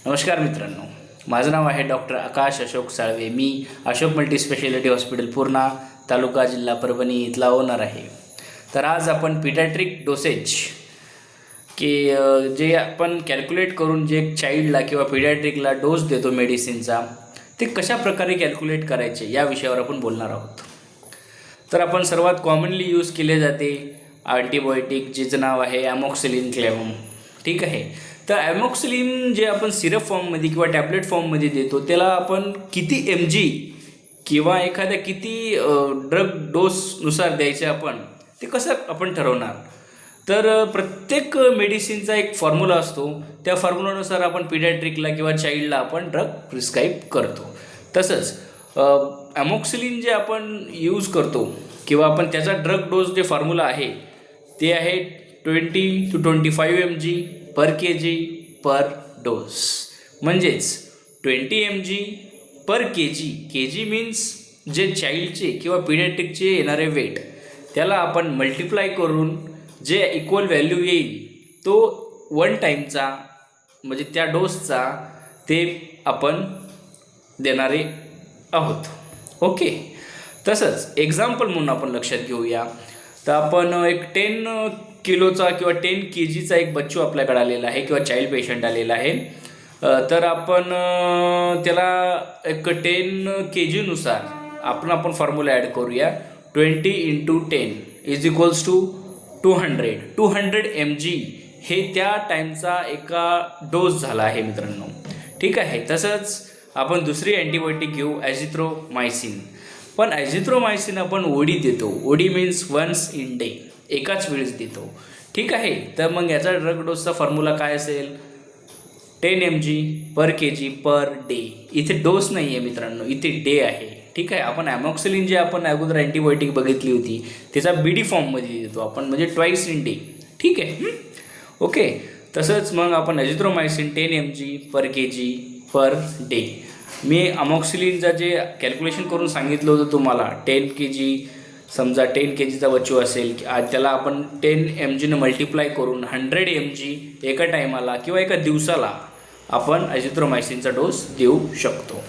नमस्कार मित्रांनो, माझं नाव आहे डॉक्टर आकाश अशोक साळवे. मी अशोक मल्टीस्पेशालिटी हॉस्पिटल पूर्णा, तालुका जिल्हा परभणी इथला ओनर आहे. तर आज आपण पिडॅट्रिक डोसेज जे आपण कॅल्क्युलेट करून जे चाइल्डला किंवा पिडॅट्रिकला डोस देतो मेडिसिनचा, ते कशा प्रकारे कॅल्क्युलेट करायचे या विषयावर आपण बोलणार आहोत. तर आपण सर्वात कॉमनली यूज केले जाते अँटीबायोटिक, जिचं नाव आहे ॲमॉक्सिलिन क्लेव्हम. ठीक आहे. तर ॲमॉक्सिलिन जे आपण सिरप फॉर्ममध्ये किंवा टॅबलेट फॉर्ममध्ये देतो, त्याला आपण किती mg किंवा एखाद्या किती ड्रग डोसनुसार द्यायचे आपण ते कसं आपण ठरवणार. तर प्रत्येक मेडिसिनचा एक फॉर्म्युला असतो. त्या फॉर्म्युलानुसार आपण पिडॅट्रिकला किंवा चाइल्डला आपण ड्रग प्रिस्क्राईब करतो. तसंच ॲमॉक्सिलिन जे आपण यूज करतो किंवा आपण त्याचा ड्रग डोस जे फॉर्म्युला आहे ते आहे 20 to 25 mg per kg per dose. म्हणजेच 20 mg पर kg मीन्स जे चाइल्डचे किंवा पिडॅट्रिकचे येणारे वेट, त्याला आपण मल्टिप्लाय करून जे इक्वल व्हॅल्यू येईल तो 1 टाईमचा म्हणजे त्या डोसचा ते आपण देणारे आहोत. ओके. तसंच एक्झाम्पल म्हणून आपण लक्षात घेऊया. तर आपण एक 10 किलोचा किंवा 10 kgचा एक बच्चू आपल्याकडे आलेला आहे किंवा चाइल्ड पेशंट आलेला आहे. तर आपण त्याला एक 10 kgनुसार आपण फॉर्म्युला ॲड करूया. 20 × 10 = 200 mg हे त्या टाईमचा एका डोस झाला आहे मित्रांनो. ठीक आहे. तसंच आपण दुसरी अँटीबायोटिक घेऊ ॲझिथ्रोमायसिन. पण ॲझिथ्रोमायसिन आपण ओडी देतो. OD means once in day, एकाच वेळेस देतो. ठीक आहे. तर मग याचा ड्रग डोसचा फॉर्म्युला काय असेल? 10 mg per kg per day. इथे डोस नाही आहे मित्रांनो, इथे डे आहे. ठीक आहे. आपण ॲमॉक्सिलिन जे आपण अगोदर अँटीबायोटिक बघितली होती त्याचा BD फॉर्ममध्ये देतो आपण, म्हणजे ट्वाईस इन डे. ठीक आहे. ओके. तसंच मग आपण ॲझिथ्रोमायसिन 10 mg per kg per day. मी ॲमॉक्सिलिनचा जे कॅल्क्युलेशन करून सांगितलं होतं तुम्हाला, 10 kg समजा 10 kgचा बच्चू असेल, त्याला आपण 10 mgनं मल्टिप्लाय करून 100 mg एका टायमाला किंवा एका दिवसाला आपण ॲझिथ्रोमायसिनचा डोस देऊ शकतो.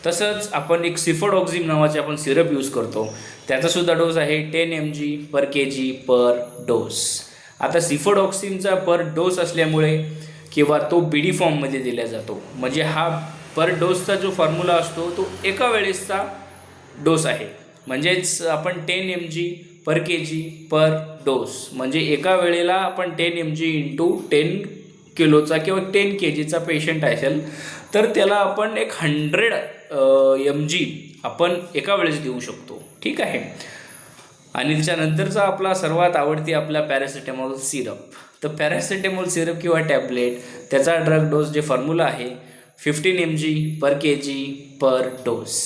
तसंच आपण एक सिफोडॉक्झिम नावाचे आपण सिरप यूज करतो, त्याचासुद्धा डोस आहे 10 mg per kg per dose. आता सिफोडॉक्झिमचा पर डोस असल्यामुळे किंवा तो BD फॉर्ममध्ये दिला जातो, म्हणजे हा पर डोसचा जो फॉर्म्युला असतो तो एका वेळेसचा डोस आहे. म्हणजेच आपण 10 mg per kg per dose, म्हणजे एका वेळेला आपण 10 mg × 10 किलोचा किंवा 10 kgचा पेशंट असेल तर त्याला आपण एक 100 mg आपण एका वेळेस देऊ शकतो. ठीक आहे. आणि त्याच्यानंतरचा आपला सर्वात आवडती आपला पॅरासिटामॉल सिरप. तर पॅरासिटामॉल सिरप किंवा टॅबलेट, त्याचा ड्रग डोस जे फॉर्म्युला आहे 15 mg per kg per dose.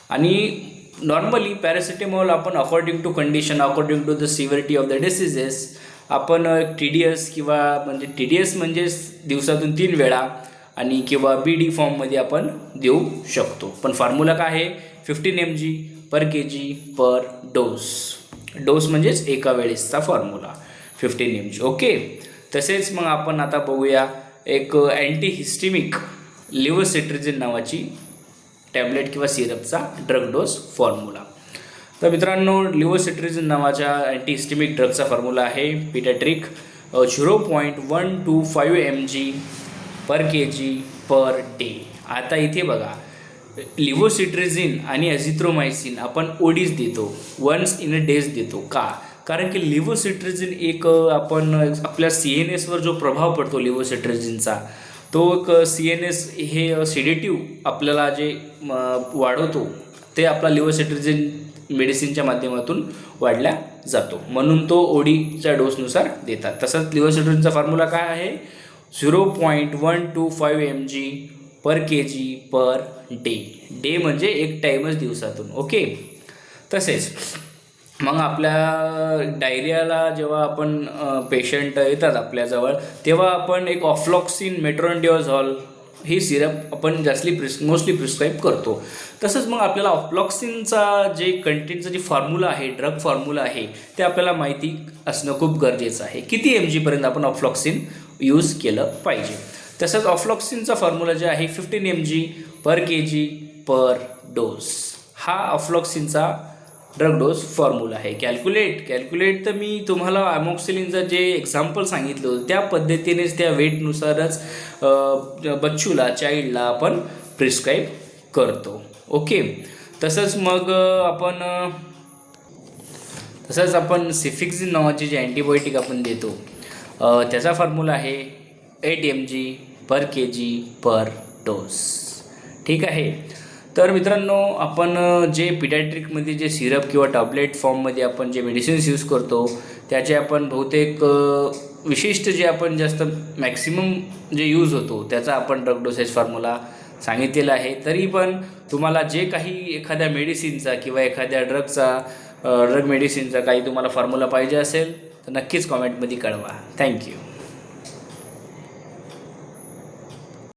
आणि नॉर्मली पॅरासिटामॉल आपण according to condition, according to the severity of the diseases आपण TDS किंवा म्हणजे TDS म्हणजे दिवसातून 3 वेळा आणि किंवा BD फॉर्ममध्ये आपण देऊ शकतो. पण फॉर्म्युला काय आहे? 15 mg per kg per dose. Dose म्हणजेच एका वेळेसचा फॉर्म्युला 15 mg. ओके. तसेच मग आपण आता बघूया एक अँटीहिस्टेमिक लिव्होसिट्रिजिन नावाची टॅबलेट किंवा सिरपचा ड्रग डोस फॉर्म्युला. तर मित्रांनो, लिव्होसिट्रिजिन नावाच्या अँटीहिस्टेमिक ड्रगचा फॉर्म्युला आहे paediatric 0.125 mg per kg per day. आता इथे बघा, लिव्होसिट्रिजिन आणि ॲझिथ्रोमायसिन आपण ओडीज देतो, वन्स इन अ डेज देतो. का? कारण की लिव्होसिट्रिजिन एक आपण आपल्या CNSवर जो प्रभाव पडतो लिव्होसिट्रिजिनचा, तो एक CNS हे सिडेटिव्ह आपल्याला जे वाढवतो ते आपला लिव्होसिट्रिजिन मेडिसिनच्या माध्यमातून वाढला जातो, म्हणून तो ओडीच्या डोसनुसार देतात. तसंच लिव्होसिट्रिजिनचा फॉर्म्युला काय आहे? 0.125 mg per kg per day. Day म्हणजे एक टाईमच दिवसातून. ओके. तसेच मग आपल्या डायरियाला जेव्हा आपण पेशंट येतात आपल्याजवळ, तेव्हा आपण एक ऑफ्लॉक्सिन मेट्रोनिडाझोल ही सिरप आपण मोस्टली प्रिस्क्राईब करतो. तसंच मग आपल्याला ऑफ्लॉक्सिनचा जे कंटेंटचा जे फॉर्म्युला आहे, ड्रग फॉर्म्युला आहे, ते आपल्याला माहिती असणं खूप गरजेचं आहे. किती mg पर्यंत आपण ऑफ्लॉक्सिन यूज केलं पाहिजे. तसंच ऑफ्लॉक्सिनचा फॉर्म्युला जे आहे 15 mg per kg per dose, हा ऑफ्लॉक्सिनचा ड्रग डोस फॉर्म्युला आहे. कॅल्क्युलेट तर मी तुम्हाला अमॉक्सिलिनचं जे एक्झाम्पल सांगितलं होतं त्या पद्धतीनेच त्या वेटनुसारच बच्चूला चाइल्डला आपण प्रिस्क्राईब करतो. ओके. तसंच मग आपण सिफिक्झिन नावाची जी अँटीबायोटिक आपण देतो त्याचा फॉर्म्युला आहे 8 mg per kg per dose. ठीक आहे. तर मित्रांनो, आपण जे पिडॅट्रिकमध्ये जे सिरप किंवा टॅबलेट फॉर्ममध्ये आपण जे मेडिसिन्स यूज करतो त्याचे आपण बहुतेक विशिष्ट जे आपण जास्त मॅक्सिमम जे यूज होतो त्याचा आपण ड्रग डोसेज फॉर्म्युला सांगितलेला आहे. तरी पण तुम्हाला जे काही एखाद्या मेडिसिनचा किंवा एखाद्या ड्रग मेडिसिनचा काही तुम्हाला फॉर्म्युला पाहिजे असेल तर नक्कीच कॉमेंटमध्ये कळवा. थँक्यू.